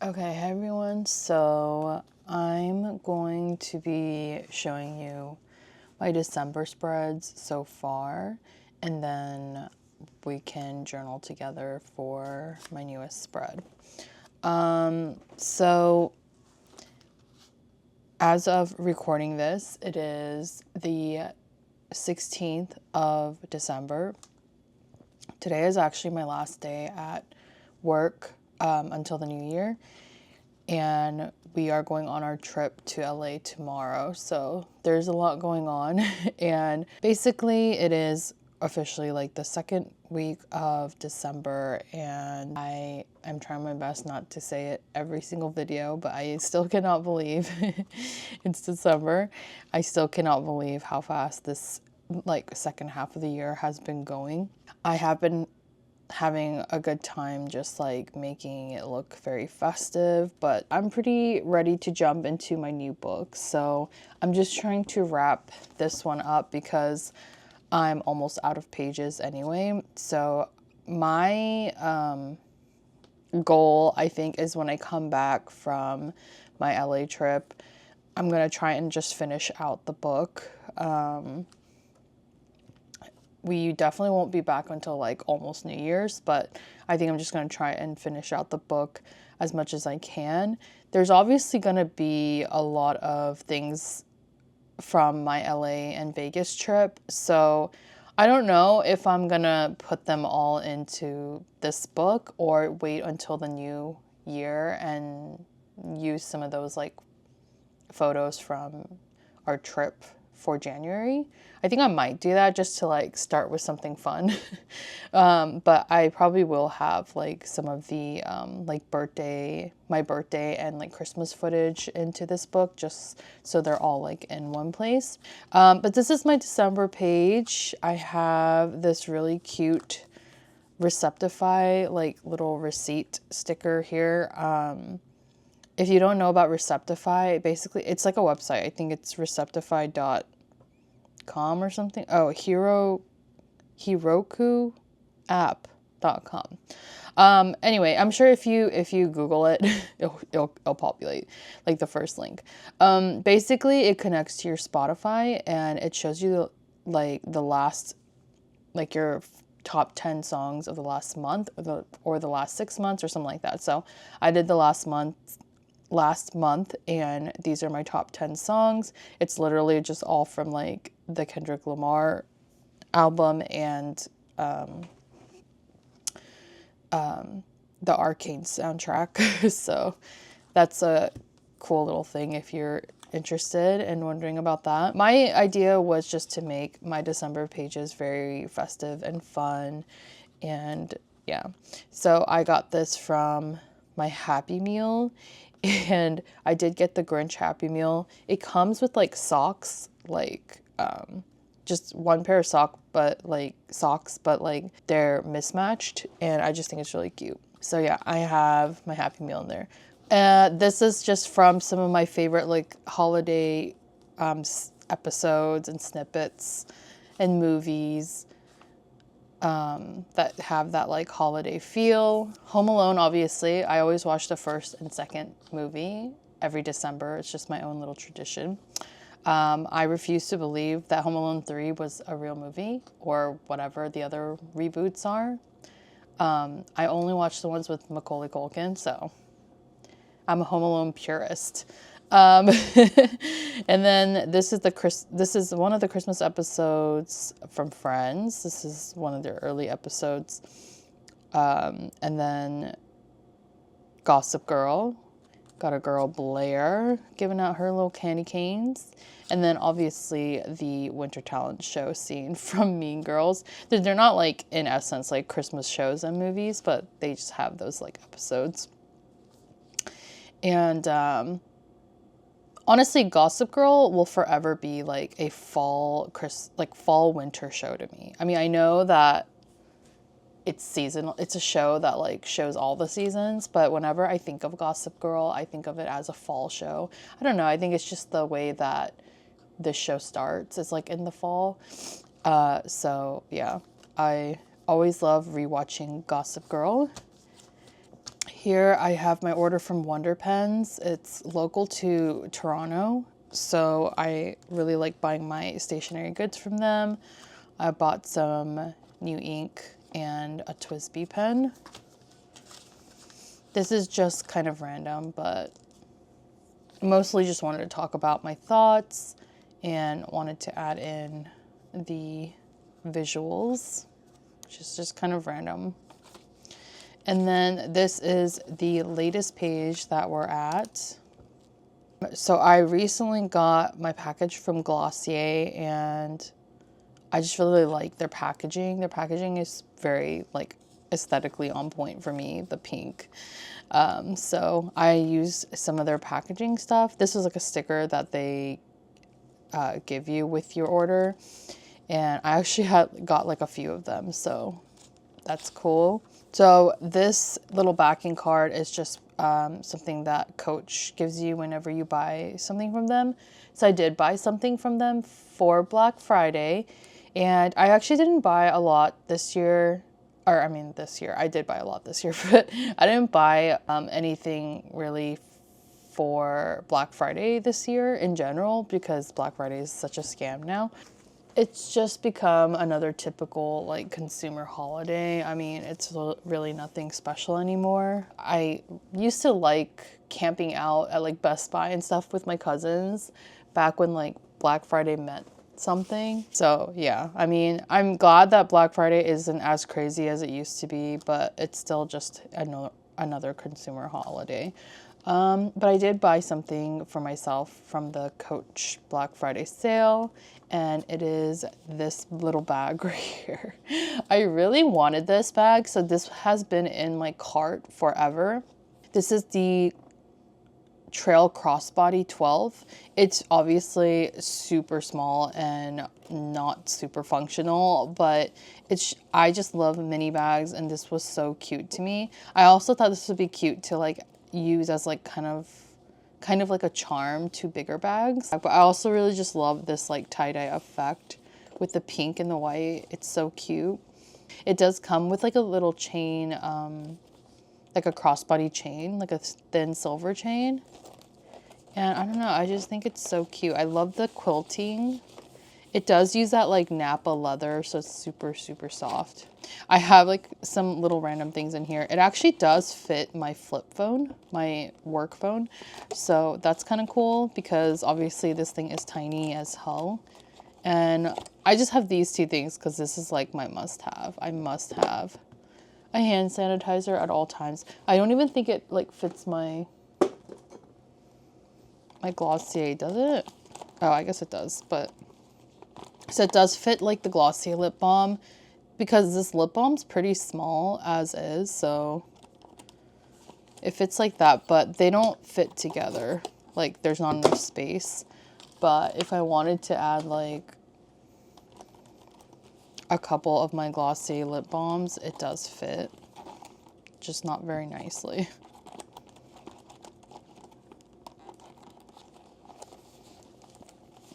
Okay, hi everyone. So I'm going to be showing you my December spreads so far, and then we can journal together for my newest spread. So as of recording this, it is the 16th of December. Today is actually my last day at work until the new year. And we are going on our trip to LA tomorrow. So there's a lot going on. And basically it is officially like the second week of December, and I am trying my best not to say it every single video, but I still cannot believe it's December. I still cannot believe how fast this like second half of the year has been going. I have been having a good time just like making it look very festive, but I'm pretty ready to jump into my new book. So I'm just trying to wrap this one up because I'm almost out of pages anyway. So my goal, I think, is when I come back from my LA trip, I'm gonna try and just finish out the book. We definitely won't be back until like almost New Year's, but I think I'm just going to try and finish out the book as much as I can. There's obviously going to be a lot of things from my LA and Vegas trip, so I don't know if I'm going to put them all into this book or wait until the new year and use some of those like photos from our trip for January. I think I might do that just to like start with something fun. But I probably will have like some of the like my birthday and like Christmas footage into this book just so they're all like in one place. But this is my December page. I have this really cute Receptify like little receipt sticker here. If you don't know about Receptify, basically it's like a website. I think it's receptify.com or something. Oh, Herokuapp.com. Anyway, I'm sure if you Google it, it'll populate like the first link. Basically it connects to your Spotify and it shows you like the last, like your top 10 songs of the last month or the last 6 months or something like that. So I did the last month, and these are my top 10 songs. It's literally just all from like the Kendrick Lamar album and the Arcane soundtrack. So that's a cool little thing if you're interested and wondering about that. My idea was just to make my December pages very festive and fun, and yeah. So I got this from my Happy Meal, and I did get the Grinch Happy Meal. It comes with like socks, like just one pair of socks, but like they're mismatched, and I just think it's really cute. So yeah, I have my Happy Meal in there. This is just from some of my favorite like holiday episodes and snippets and movies that have that like holiday feel. Home Alone, obviously. I always watch the first and second movie every December. It's just my own little tradition. I refuse to believe that Home Alone 3 was a real movie or whatever the other reboots are. I only watch the ones with Macaulay Culkin, so I'm a Home Alone purist. And then this is one of the Christmas episodes from Friends. This is one of their early episodes. And then Gossip Girl. Got a girl Blair giving out her little candy canes. And then obviously the winter talent show scene from Mean Girls. They're not like in essence like Christmas shows and movies, but they just have those like episodes. And honestly, Gossip Girl will forever be like a fall winter show to me. I mean, I know that it's seasonal. It's a show that like shows all the seasons, but whenever I think of Gossip Girl, I think of it as a fall show. I don't know. I think it's just the way that this show starts is like in the fall. So yeah, I always love rewatching Gossip Girl. Here I have my order from Wonder Pens. It's local to Toronto, so I really like buying my stationery goods from them. I bought some new ink and a TWSBI pen. This is just kind of random, but mostly just wanted to talk about my thoughts and wanted to add in the visuals, which is just kind of random. And then this is the latest page that we're at. So I recently got my package from Glossier and I just really like their packaging. Their packaging is very like aesthetically on point for me, the pink. So I used some of their packaging stuff. This was like a sticker that they give you with your order. And I actually got like a few of them, so that's cool. So this little backing card is just something that Coach gives you whenever you buy something from them. So I did buy something from them for Black Friday, and I actually didn't buy a lot this year. Or I mean this year, I did buy a lot this year, but I didn't buy anything really for Black Friday this year in general because Black Friday is such a scam now. It's just become another typical like consumer holiday. I mean, it's really nothing special anymore. I used to like camping out at like Best Buy and stuff with my cousins back when like Black Friday meant something. So yeah, I mean, I'm glad that Black Friday isn't as crazy as it used to be, but it's still just another consumer holiday. But I did buy something for myself from the Coach Black Friday sale, and it is this little bag right here. I really wanted this bag, so this has been in my cart forever. This is the Trail Crossbody 12. It's obviously super small and not super functional, but I just love mini bags, and this was so cute to me. I also thought this would be cute to like use as like kind of like a charm to bigger bags. But I also really just love this like tie-dye effect with the pink and the white. It's so cute. It does come with like a little chain, like a crossbody chain, like a thin silver chain. And I don't know, I just think it's so cute. I love the quilting. It does use that like Napa leather, so it's super, super soft. I have like some little random things in here. It actually does fit my flip phone, my work phone. So that's kind of cool because obviously this thing is tiny as hell. And I just have these two things because this is like my must-have. I must have a hand sanitizer at all times. I don't even think it like fits my Glossier, does it? Oh, I guess it does, but so it does fit like the Glossier lip balm because this lip balm's pretty small as is, so it fits like that, but they don't fit together. Like there's not enough space. But if I wanted to add like a couple of my Glossier lip balms, it does fit, just not very nicely.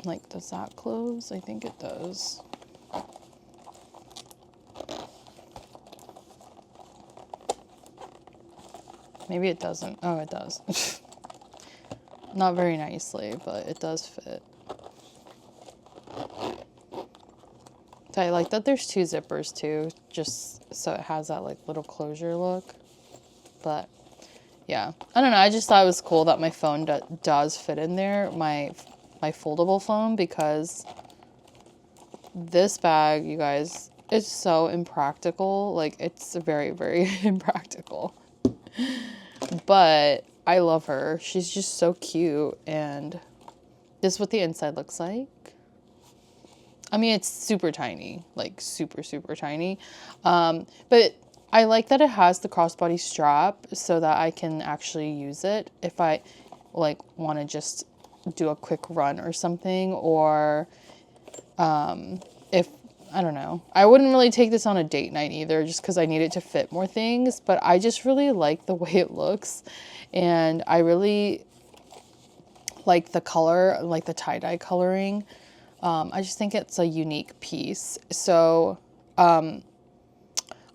Like, does that close? I think it does. Maybe it doesn't. Oh, it does. Not very nicely, but it does fit. So I like that there's two zippers too, just so it has that like little closure look. But yeah, I don't know. I just thought it was cool that my phone does fit in there, my foldable phone, because this bag, you guys, is so impractical. Like it's very, very impractical. But I love her. She's just so cute, and this is what the inside looks like. I mean, it's super tiny, like super, super tiny. But I like that it has the crossbody strap so that I can actually use it if I like want to just do a quick run or something, or if, I don't know. I wouldn't really take this on a date night either, just because I need it to fit more things, but I just really like the way it looks, and I really like the color, like the tie-dye coloring. I just think it's a unique piece. So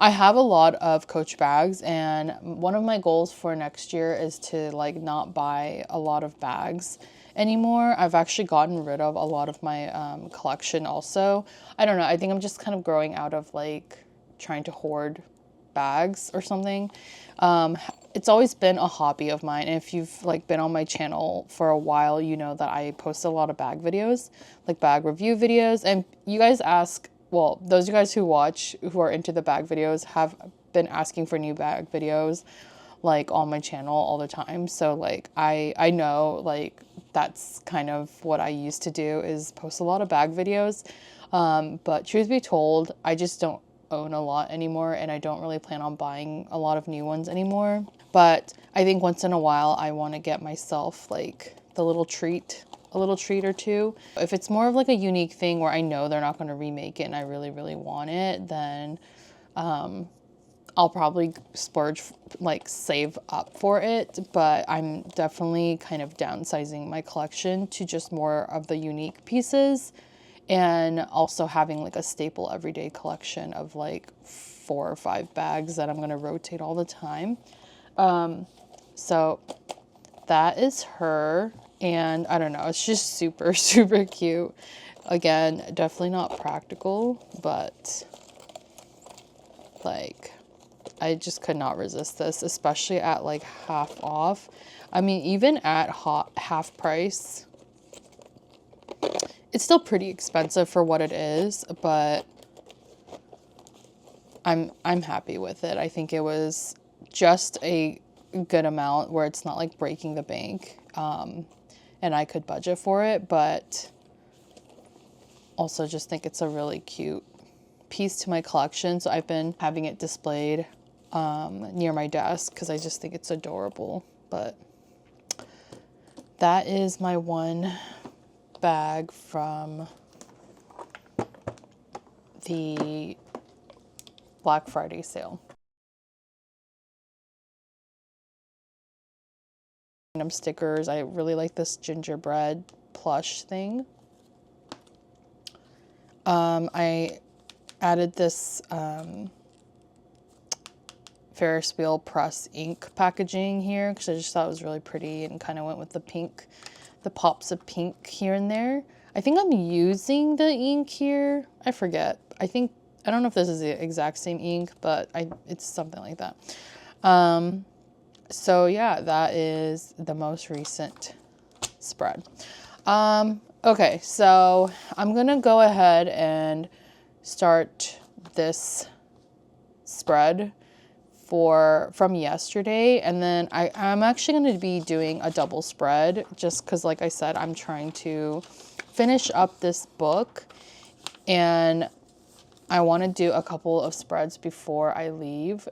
I have a lot of Coach bags, and one of my goals for next year is to like not buy a lot of bags anymore. I've actually gotten rid of a lot of my collection also. I don't know. I think I'm just kind of growing out of like trying to hoard bags or something. It's always been a hobby of mine. And if you've like been on my channel for a while, you know that I post a lot of bag videos, like bag review videos. And you guys ask, well, those of you guys who watch, who are into the bag videos, have been asking for new bag videos like on my channel all the time. So like I know like that's kind of what I used to do, is post a lot of bag videos. But truth be told, I just don't own a lot anymore, and I don't really plan on buying a lot of new ones anymore. But I think once in a while I want to get myself like a little treat or two. If it's more of like a unique thing where I know they're not going to remake it and I really, really want it, then I'll probably splurge, like save up for it. But I'm definitely kind of downsizing my collection to just more of the unique pieces, and also having like a staple everyday collection of like 4 or 5 bags that I'm going to rotate all the time. So that is her. And I don't know, it's just super, super cute. Again, definitely not practical, but like I just could not resist this, especially at like half off. I mean, even at half price, it's still pretty expensive for what it is, but I'm happy with it. I think it was just a good amount where it's not like breaking the bank, and I could budget for it, but also just think it's a really cute piece to my collection. So I've been having it displayed near my desk because I just think it's adorable. But that is my one bag from the Black Friday sale. Random stickers. I really like this gingerbread plush thing. I added this Ferris wheel press ink packaging here because I just thought it was really pretty and kind of went with the pink, the pops of pink here and there. I think I'm using the ink here. I forget. I don't know if this is the exact same ink, but it's something like that. So yeah, that is the most recent spread. Okay, so I'm gonna go ahead and start this spread from yesterday, and then I'm actually going to be doing a double spread just because, like I said, I'm trying to finish up this book, and I want to do a couple of spreads before I leave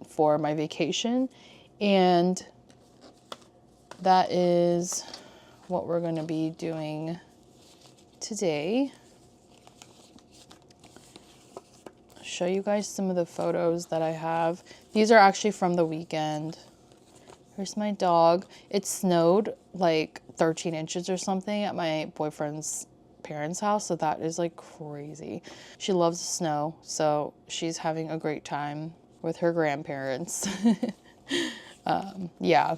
for my vacation, and that is what we're going to be doing today. Show you guys some of the photos that I have. These are actually from the weekend. Here's my dog. It snowed like 13 inches or something at my boyfriend's parents' house, so that is like crazy. She loves the snow, so she's having a great time with her grandparents. Yeah,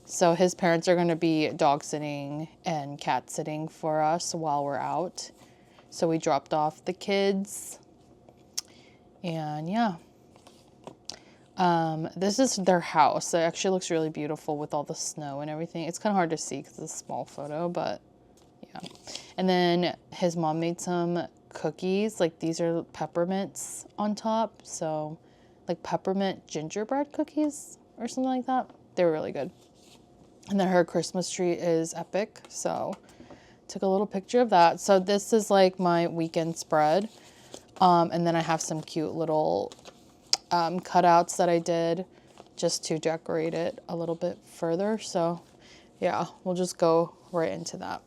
so his parents are going to be dog sitting and cat sitting for us while we're out. So we dropped off the kids. And yeah, this is their house. It actually looks really beautiful with all the snow and everything. It's kind of hard to see because it's a small photo, but yeah. And then his mom made some cookies. Like these are peppermints on top. So like peppermint gingerbread cookies or something like that. They were really good. And then her Christmas tree is epic. So took a little picture of that. So this is like my weekend spread. And then I have some cute little cutouts that I did just to decorate it a little bit further. So yeah, we'll just go right into that.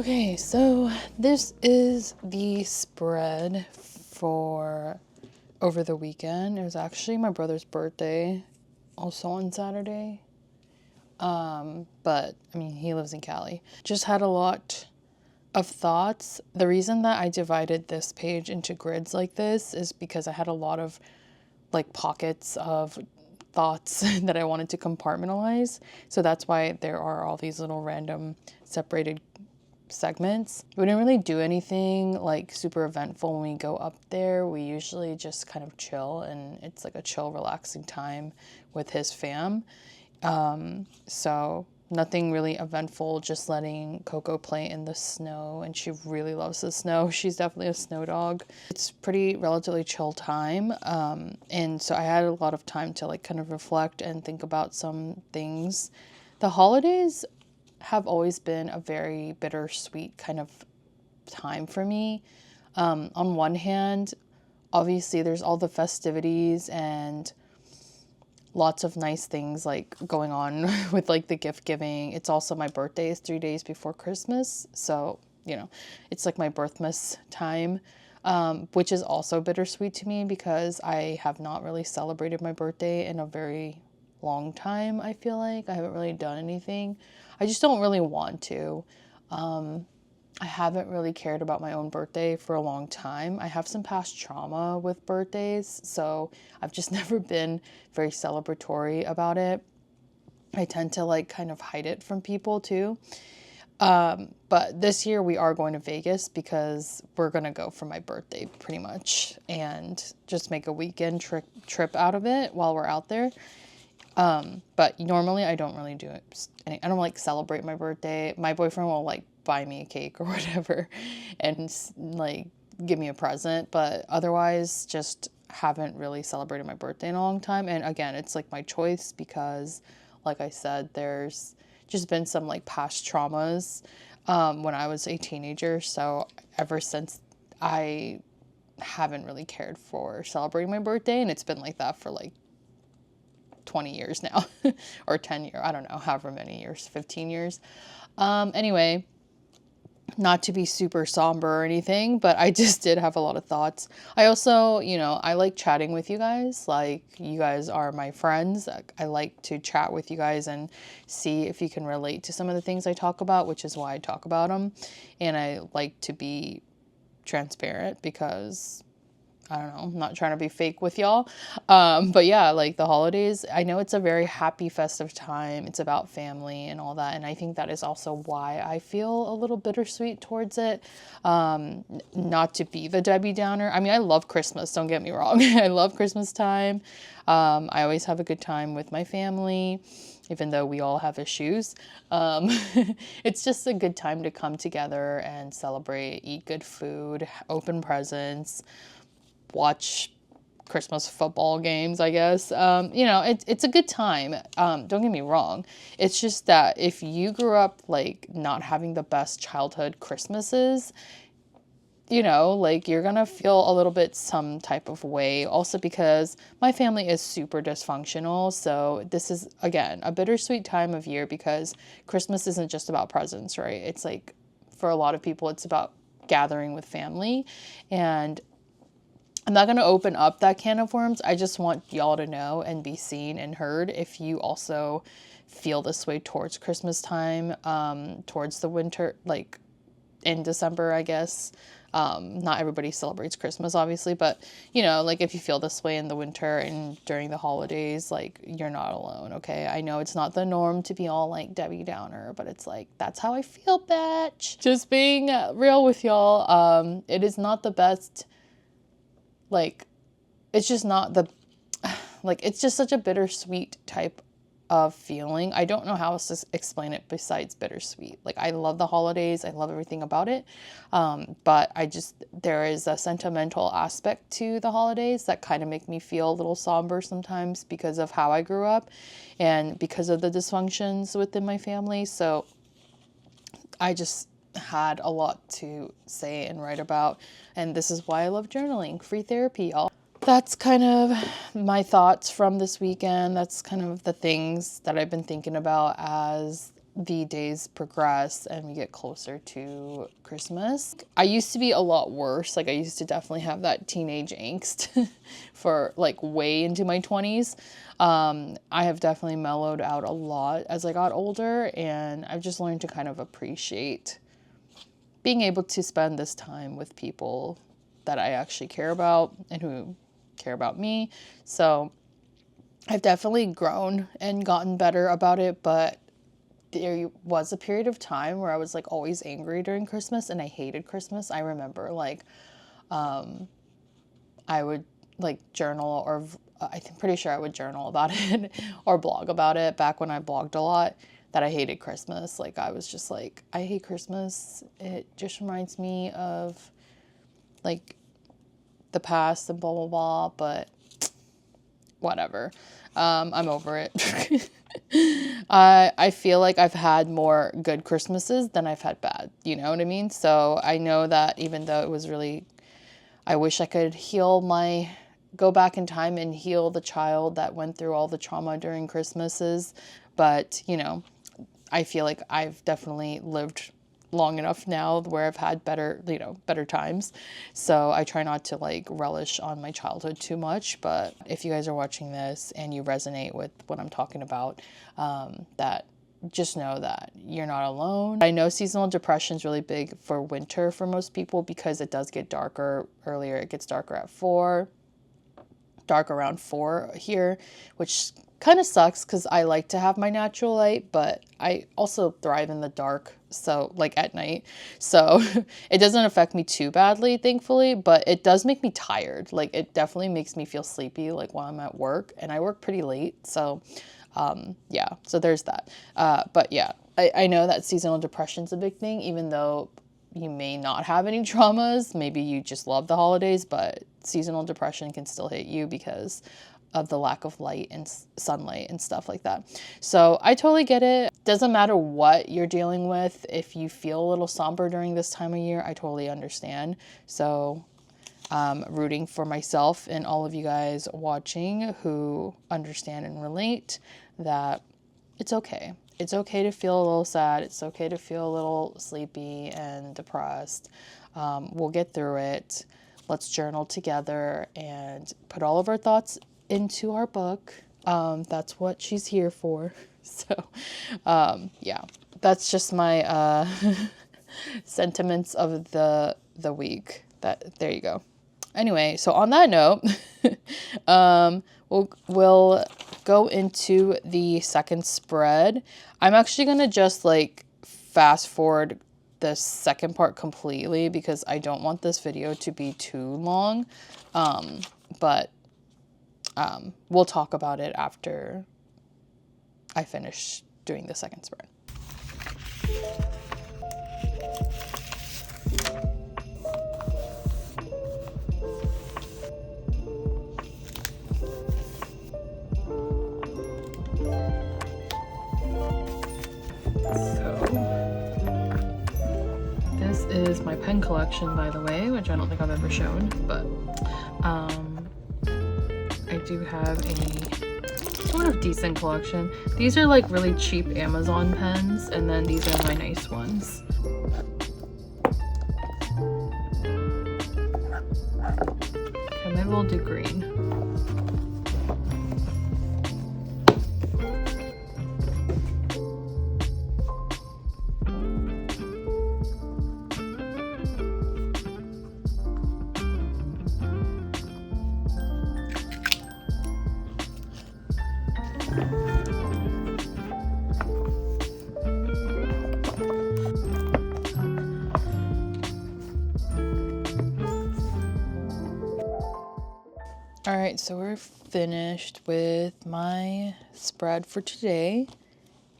Okay, so this is the spread for over the weekend. It was actually my brother's birthday, also on Saturday. But I mean, he lives in Cali. Just had a lot of thoughts. The reason that I divided this page into grids like this is because I had a lot of like pockets of thoughts that I wanted to compartmentalize. So that's why there are all these little random separated segments. We didn't really do anything like super eventful when we go up there. We usually just kind of chill, and it's like a chill, relaxing time with his fam. So nothing really eventful, just letting Coco play in the snow, and she really loves the snow. She's definitely a snow dog. It's pretty relatively chill time. And so I had a lot of time to like kind of reflect and think about some things. The holidays have always been a very bittersweet kind of time for me. On one hand, obviously there's all the festivities and lots of nice things like going on with like the gift giving. It's also my birthday is 3 days before Christmas. So, you know, it's like my birthmas time, which is also bittersweet to me because I have not really celebrated my birthday in a very long time. I feel like I haven't really done anything. I just don't really want to. I haven't really cared about my own birthday for a long time. I have some past trauma with birthdays, so I've just never been very celebratory about it. I tend to like kind of hide it from people too. But this year we are going to Vegas because we're going to go for my birthday pretty much and just make a weekend trip out of it while we're out there. But normally I don't really do it. I don't like celebrate my birthday. My boyfriend will like buy me a cake or whatever and like give me a present, but otherwise just haven't really celebrated my birthday in a long time. And again, it's like my choice because like I said, there's just been some like past traumas when I was a teenager. So ever since I haven't really cared for celebrating my birthday, and it's been like that for like 20 years now or 10 years, I don't know, however many years, 15 years. Anyway, not to be super somber or anything, but I just did have a lot of thoughts. I also, you know, I like chatting with you guys. Like, you guys are my friends. I like to chat with you guys and see if you can relate to some of the things I talk about, which is why I talk about them. And I like to be transparent because I don't know, I'm not trying to be fake with y'all. But yeah, like the holidays, I know it's a very happy, festive time. It's about family and all that. And I think that is also why I feel a little bittersweet towards it. Not to be the Debbie Downer. I mean, I love Christmas, don't get me wrong. I love Christmas time. I always have a good time with my family, even though we all have issues. It's just a good time to come together and celebrate, eat good food, open presents, watch Christmas football games, I guess. You know, it's a good time. Don't get me wrong. It's just that if you grew up like not having the best childhood Christmases, you know, like you're gonna feel a little bit some type of way. Also because my family is super dysfunctional. So this is, again, a bittersweet time of year because Christmas isn't just about presents, right? It's like, for a lot of people, it's about gathering with family. And I'm not going to open up that can of worms. I just want y'all to know and be seen and heard if you also feel this way towards Christmas time, towards the winter, like in December, I guess. Not everybody celebrates Christmas, obviously, but, you know, like if you feel this way in the winter and during the holidays, like you're not alone, okay? I know it's not the norm to be all like Debbie Downer, but it's like, that's how I feel, bitch. Just being real with y'all. It is not the best. Like, it's just not the, like, it's just such a bittersweet type of feeling. I don't know how else to explain it besides bittersweet. Like, I love the holidays. I love everything about it. But there is a sentimental aspect to the holidays that kind of make me feel a little somber sometimes because of how I grew up and because of the dysfunctions within my family. So I just had a lot to say and write about, and this is why I love journaling. Free therapy, y'all. That's kind of my thoughts from this weekend. That's kind of the things that I've been thinking about as the days progress and we get closer to Christmas. I used to be a lot worse. Like I used to definitely have that teenage angst for like way into my 20s. I have definitely mellowed out a lot as I got older, and I've just learned to kind of appreciate being able to spend this time with people that I actually care about and who care about me. So I've definitely grown and gotten better about it, but there was a period of time where I was like always angry during Christmas and I hated Christmas. I remember like I would like journal, or I'm pretty sure I would journal about it or blog about it back when I blogged a lot, that I hated Christmas. Like I was just like, I hate Christmas. It just reminds me of like the past and blah blah blah, but whatever. I'm over it. I feel like I've had more good Christmases than I've had bad, you know what I mean? So I know that even though it was really, I wish I could go back in time and heal the child that went through all the trauma during Christmases. But, you know, I feel like I've definitely lived long enough now where I've had better times. So I try not to like relish on my childhood too much. But if you guys are watching this and you resonate with what I'm talking about, that just know that you're not alone. I know seasonal depression is really big for winter for most people because it does get darker earlier. It gets darker at 4, dark around 4 here, which kind of sucks because I like to have my natural light, but I also thrive in the dark, so like at night. So it doesn't affect me too badly, thankfully, but it does make me tired. Like it definitely makes me feel sleepy like while I'm at work, and I work pretty late. So yeah, so there's that. But yeah, I know that seasonal depression is a big thing, even though you may not have any traumas. Maybe you just love the holidays, but seasonal depression can still hit you because of the lack of light and sunlight and stuff like that. So I totally get it. Doesn't matter what you're dealing with. If you feel a little somber during this time of year, I totally understand. So rooting for myself and all of you guys watching who understand and relate that it's okay. It's okay to feel a little sad. It's okay to feel a little sleepy and depressed. We'll get through it. Let's journal together and put all of our thoughts into our book. That's what she's here for. So, yeah, that's just my sentiments of the week. There you go. Anyway, so on that note, we'll go into the second spread. I'm actually gonna just like fast forward the second part completely because I don't want this video to be too long. But we'll talk about it after I finish doing the second spread. This is my pen collection, by the way, which I don't think I've ever shown, but I do have a sort of decent collection. These are like really cheap Amazon pens, and then these are my nice ones. Okay, maybe we'll do green. All right, so we're finished with my spread for today,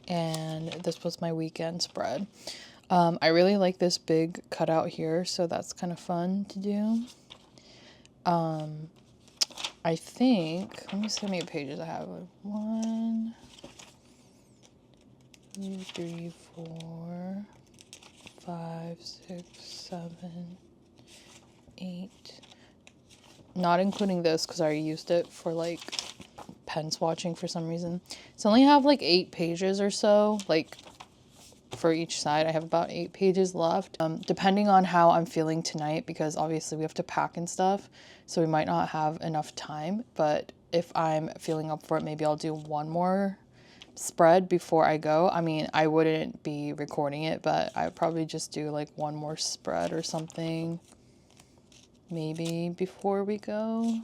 and this was my weekend spread. I really like this big cutout here, so that's kind of fun to do. I think, let me see how many pages I have. 1, 2, 3, 4, 5, 6, 7, 8. Not including this because I used it for like pen swatching for some reason. So I only have like 8 pages or so. Like for each side. I have about 8 pages left. Depending on how I'm feeling tonight, because obviously we have to pack and stuff, so we might not have enough time. But if I'm feeling up for it, maybe I'll do one more spread before I go. I mean, I wouldn't be recording it, but I would probably just do like one more spread or something, maybe before we go.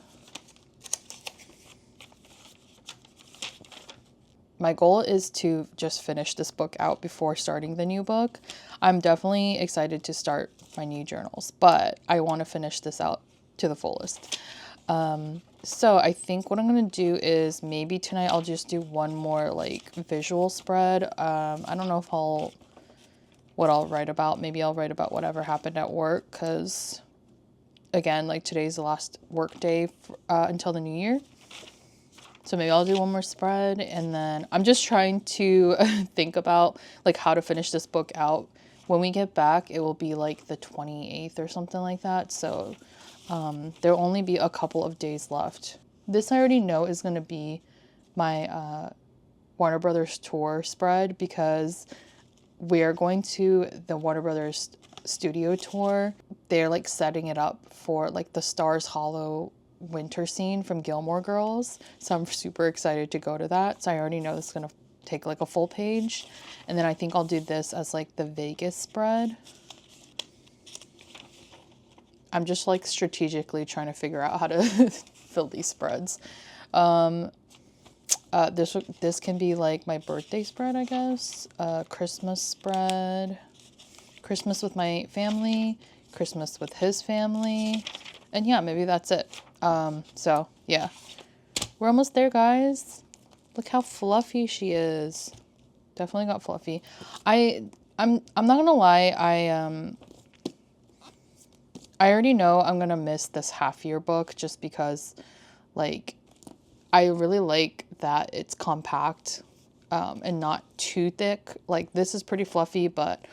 My goal is to just finish this book out before starting the new book. I'm definitely excited to start my new journals, but I want to finish this out to the fullest. So I think what I'm going to do is maybe tonight I'll just do one more like visual spread. I don't know if what I'll write about. Maybe I'll write about whatever happened at work, because again, like today's the last work day until the new year. So maybe I'll do one more spread, and then I'm just trying to think about like how to finish this book out. When we get back, it will be like the 28th or something like that. So there'll only be a couple of days left. This I already know is going to be my Warner Brothers tour spread, because we are going to the Warner Brothers studio tour. They're like setting it up for like the Stars Hollow winter scene from Gilmore Girls. So I'm super excited to go to that. So I already know this is going to take like a full page. And then I think I'll do this as like the Vegas spread. I'm just like strategically trying to figure out how to fill these spreads. This can be like my birthday spread, I guess. Christmas spread. Christmas with my family. Christmas with his family. And yeah, maybe that's it. So yeah, we're almost there, guys. Look how fluffy she is. Definitely got fluffy. I'm not gonna lie. I already know I'm gonna miss this half year book, just because like I really like that it's compact and not too thick. Like this is pretty fluffy, but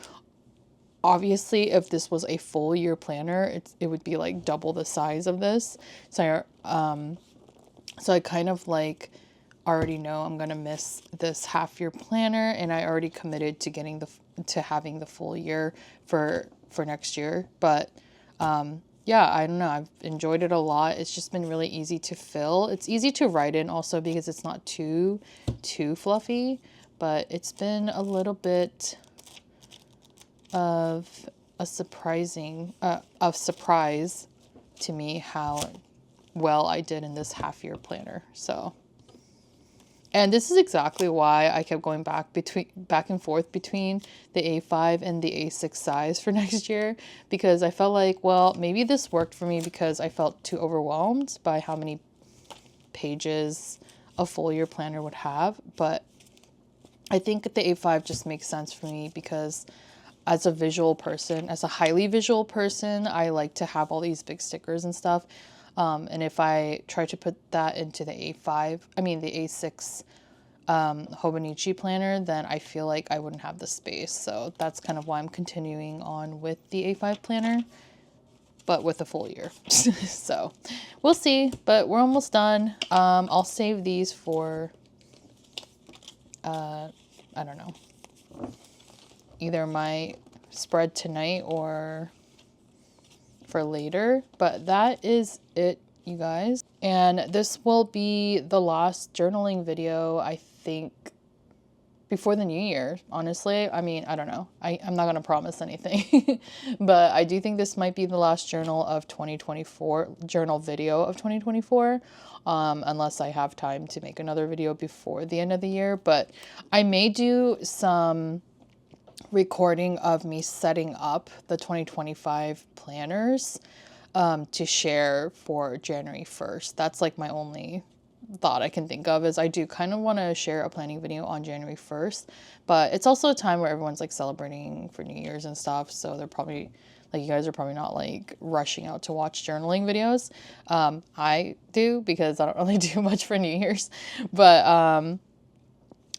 obviously if this was a full year planner, it would be like double the size of this. So I kind of like already know I'm gonna miss this half year planner, and I already committed to getting to having the full year for next year. But yeah, I don't know. I've enjoyed it a lot. It's just been really easy to fill. It's easy to write in also because it's not too fluffy, but it's been a little bit of a surprise to me how well I did in this half year planner. So, and this is exactly why I kept going back and forth between the A5 and the A6 size for next year, because I felt like, well, maybe this worked for me because I felt too overwhelmed by how many pages a full year planner would have. But I think the A5 just makes sense for me because as a visual person, as a highly visual person, I like to have all these big stickers and stuff. And if I try to put that into the the A6 Hobonichi planner, then I feel like I wouldn't have the space. So that's kind of why I'm continuing on with the A5 planner, but with a full year. So we'll see, but we're almost done. I'll save these for, I don't know, either my spread tonight or for later, but that is it, you guys. And this will be the last journaling video, I think, before the new year, honestly. I mean, I don't know. I'm not going to promise anything, but I do think this might be the last journal video of 2024, unless I have time to make another video before the end of the year. But I may do some recording of me setting up the 2025 planners to share for January 1st. That's like my only thought I can think of, is I do kind of want to share a planning video on January 1st, but it's also a time where everyone's like celebrating for New Year's and stuff, so they're probably like, you guys are probably not like rushing out to watch journaling videos. I do, because I don't really do much for New Year's, but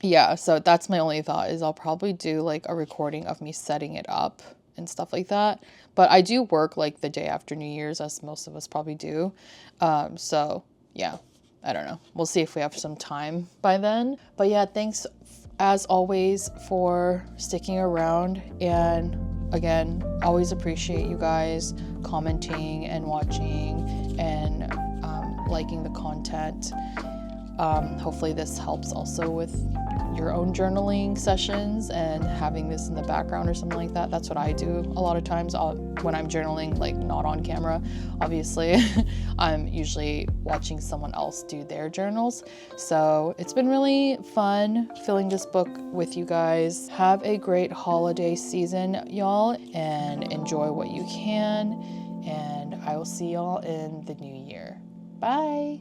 yeah, so that's my only thought, is I'll probably do like a recording of me setting it up and stuff like that. But I do work like the day after New Year's, as most of us probably do. So yeah, I don't know. We'll see if we have some time by then. But yeah, thanks as always, for sticking around. And again, always appreciate you guys commenting and watching and liking the content. Hopefully this helps also with your own journaling sessions and having this in the background or something like that. That's what I do a lot of times when I'm journaling, like not on camera, obviously. I'm usually watching someone else do their journals. So it's been really fun filling this book with you guys. Have a great holiday season, y'all, and enjoy what you can. And I will see y'all in the new year. Bye.